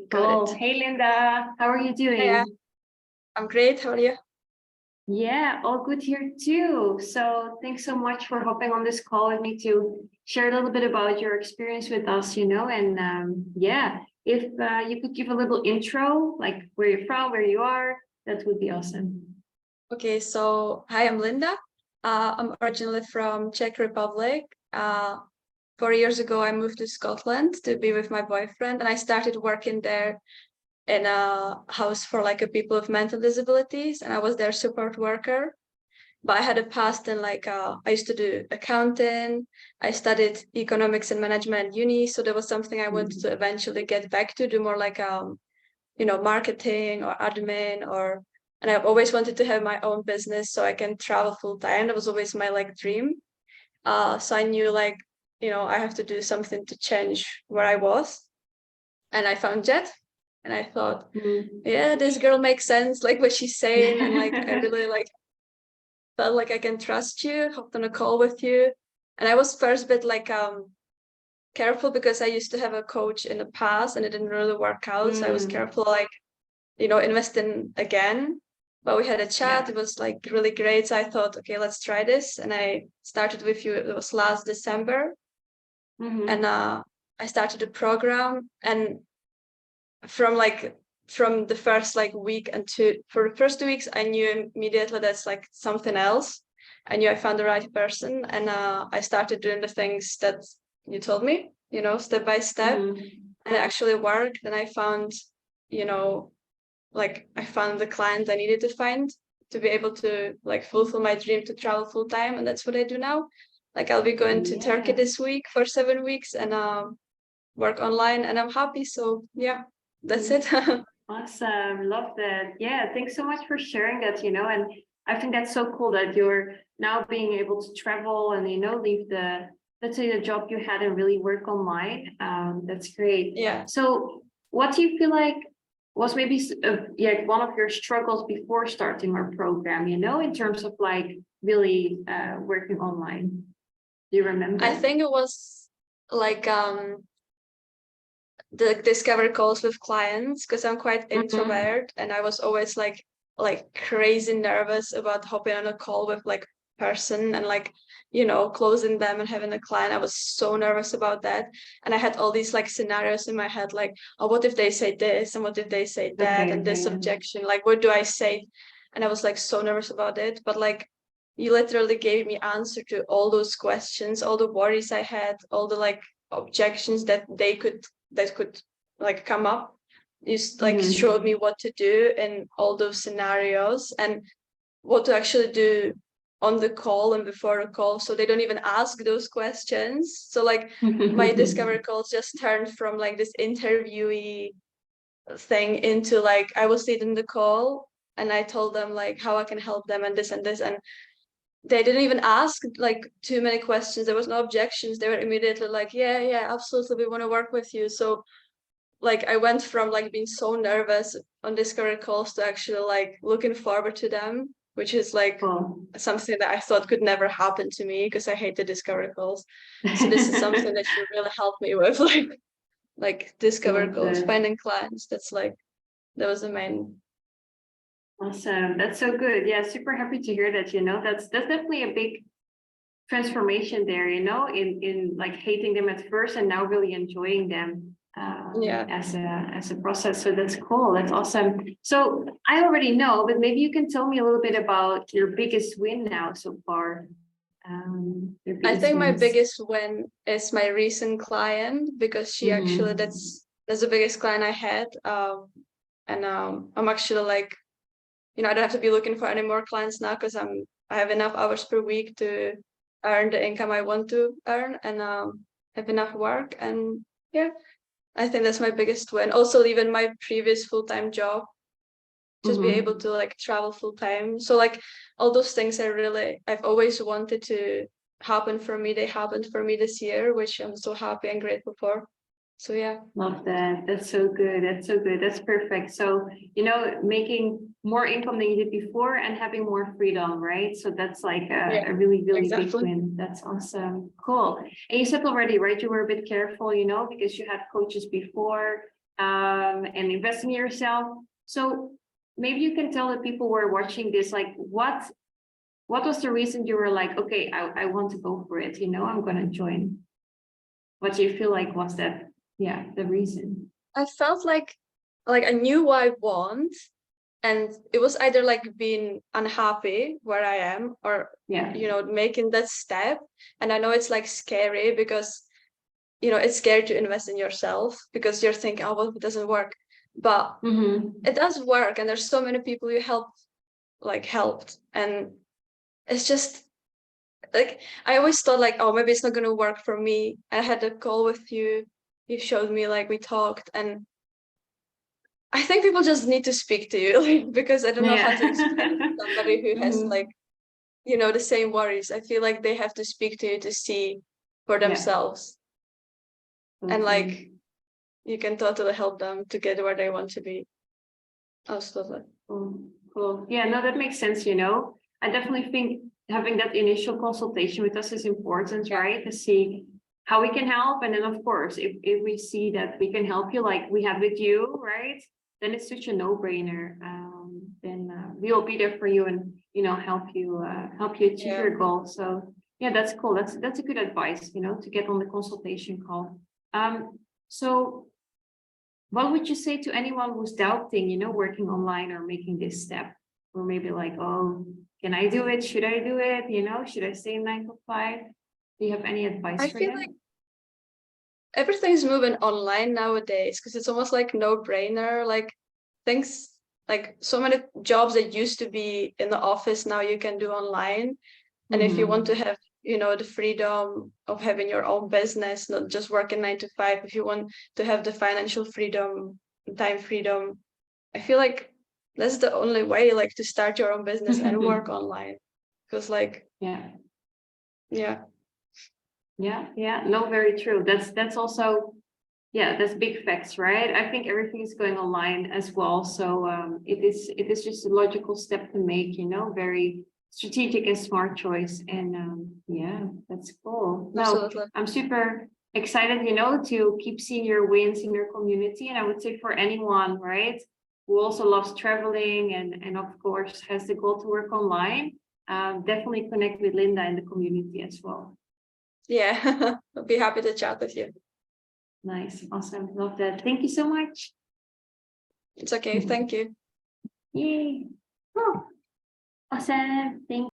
Got Cool. it. Hey, Linda, how are you Hey, doing? I'm great. How are you? Yeah, all good here too. So thanks so much for hopping on this call with me to share a little bit about your experience with us, and yeah, if you could give a little intro, like where you're from, where you are, that would be awesome. Okay, so hi, I'm Linda. I'm originally from Czech Republic. 4 years ago, I moved to Scotland to be with my boyfriend, and I started working there in a house for like a people with mental disabilities, and I was their support worker. But I had a past in I used to do accounting. I studied economics and management at uni, so there was something I wanted to eventually get back to, do more marketing or admin and I've always wanted to have my own business so I can travel full time. That was always my dream. So I knew I have to do something to change where I was. And I found Jet and I thought, Mm. yeah, this girl makes sense, like what she's saying, and I really felt like I can trust you, hopped on a call with you. And I was first a bit careful because I used to have a coach in the past and it didn't really work out. So I was Mm. careful invest in again. But we had a chat. Yeah. It was really great. So I thought, okay, let's try this. And I started with you. It was last December, and Mm-hmm. I started the program. And from from the first week and two for the first 2 weeks, I knew immediately that's something else. I knew I found the right person, and I started doing the things that you told me, step by step, Mm-hmm. and it actually worked. And I found, you know, I found the client I needed to find to be able to fulfill my dream to travel full time, and that's what I do now. I'll be going to Turkey Yeah. this week for 7 weeks and work online, and I'm happy. So yeah, that's it. Awesome. Love that. Yeah, thanks so much for sharing that, and I think that's so cool that you're now being able to travel and, leave let's say the job you had and really work online. That's great. Yeah. So what do you feel like was maybe yeah, one of your struggles before starting our program, in terms of really working online? Do you I remember? think it was like the discovery calls with clients because I'm quite Mhm. introvert and I was always crazy nervous about hopping on a call with person and closing them and having a client. I was so nervous about that. And I had all these scenarios in my head, oh, what if they say this and what if they say that Okay, and this okay. objection? What do I say? And I was so nervous about it. But you literally gave me answer to all those questions, all the worries I had, all the objections that could come up. You showed Mhm. me what to do in all those scenarios and what to actually do on the call and before the call, so they don't even ask those questions. So my discovery calls just turned from this interviewee thing into I was leading the call and I told them how I can help them and this, and they didn't even ask too many questions. There was no objections. They were immediately yeah, yeah, absolutely, we want to work with you. So I went from being so nervous on discovery calls to actually looking forward to them, which is Cool. something that I thought could never happen to me because I hate the discovery calls. So this is something that you really helped me with, discovery Love calls, that. finding clients. That was the main. Awesome. That's so good. Yeah, super happy to hear that, that's definitely a big transformation there, in hating them at first and now really enjoying them Yeah. as a process. So that's cool. That's awesome. So I already know, but maybe you can tell me a little bit about your biggest win now so far. Your I biggest think my wins. biggest win is my recent client because she actually Mm-hmm. that's the biggest client I had. And I'm actually I don't have to be looking for any more clients now because I have enough hours per week to earn the income I want to earn and have enough work. And yeah, I think that's my biggest win. Also leaving my previous full-time job, just be able Mm-hmm. to travel full time. So all those things I've always wanted to happen for me. They happened for me this year, which I'm so happy and grateful for. So yeah. Love that. That's so good. That's so good. That's perfect. So, making more income than you did before and having more freedom, right? So that's like Yeah, a really, really big exactly. win. That's awesome. Cool. And you said already, right? You were a bit careful, because you had coaches before. and invest in yourself. So maybe you can tell the people who are watching this, like, what was the reason you were like, okay, I want to go for it, I'm going to join. What do you feel like was that, the reason? I felt like I knew what I want, and it was either like being unhappy where I am, or making that step. And I know it's like scary because it's scary to invest in yourself because you're thinking, oh, well, it doesn't work, but it does work, and there's so many people you helped, and it's just like I always thought like, oh, maybe it's not going to work for me. I had a call with you, you showed me, like we talked, and I think people just need to speak to you, like, because I don't know how to explain to somebody who has like the same worries. I feel like they have to speak to you to see for themselves, and like you can totally help them to get where they want to be. Absolutely. Cool. Yeah, no, that makes sense. I definitely think having that initial consultation with us is important, right? To see how we can help. And then, of course, if we see that we can help you, like we have with you, right? Then it's such a no-brainer. Then we will be there for you and, help you achieve your goal. So yeah, that's cool. That's a good advice, to get on the consultation call. So what would you say to anyone who's doubting, working online or making this step? Or maybe like, oh, can I do it? Should I do it? Should I stay in 9 to 5? Do you have any advice I for feel them? like everything's moving online nowadays because it's almost like no-brainer. Like things, like so many jobs that used to be in the office now you can do online. And if you want to have the freedom of having your own business, not just working 9 to 5, if you want to have the financial freedom, time freedom, I feel like that's the only way, like, to start your own business and work online. Because like Yeah. yeah No, very true. That's also, that's big facts, right? I think everything is going online as well. So it is just a logical step to make, very strategic and smart choice. And that's cool. No, absolutely. I'm super excited, to keep seeing your wins in your community. And I would say for anyone, right, who also loves traveling and of course has the goal to work online, definitely connect with Linda in the community as well. Yeah. I'll be happy to chat with you. Nice. Awesome. Love that. Thank you so much. It's okay. Thank you. Yay. Oh, awesome. Thank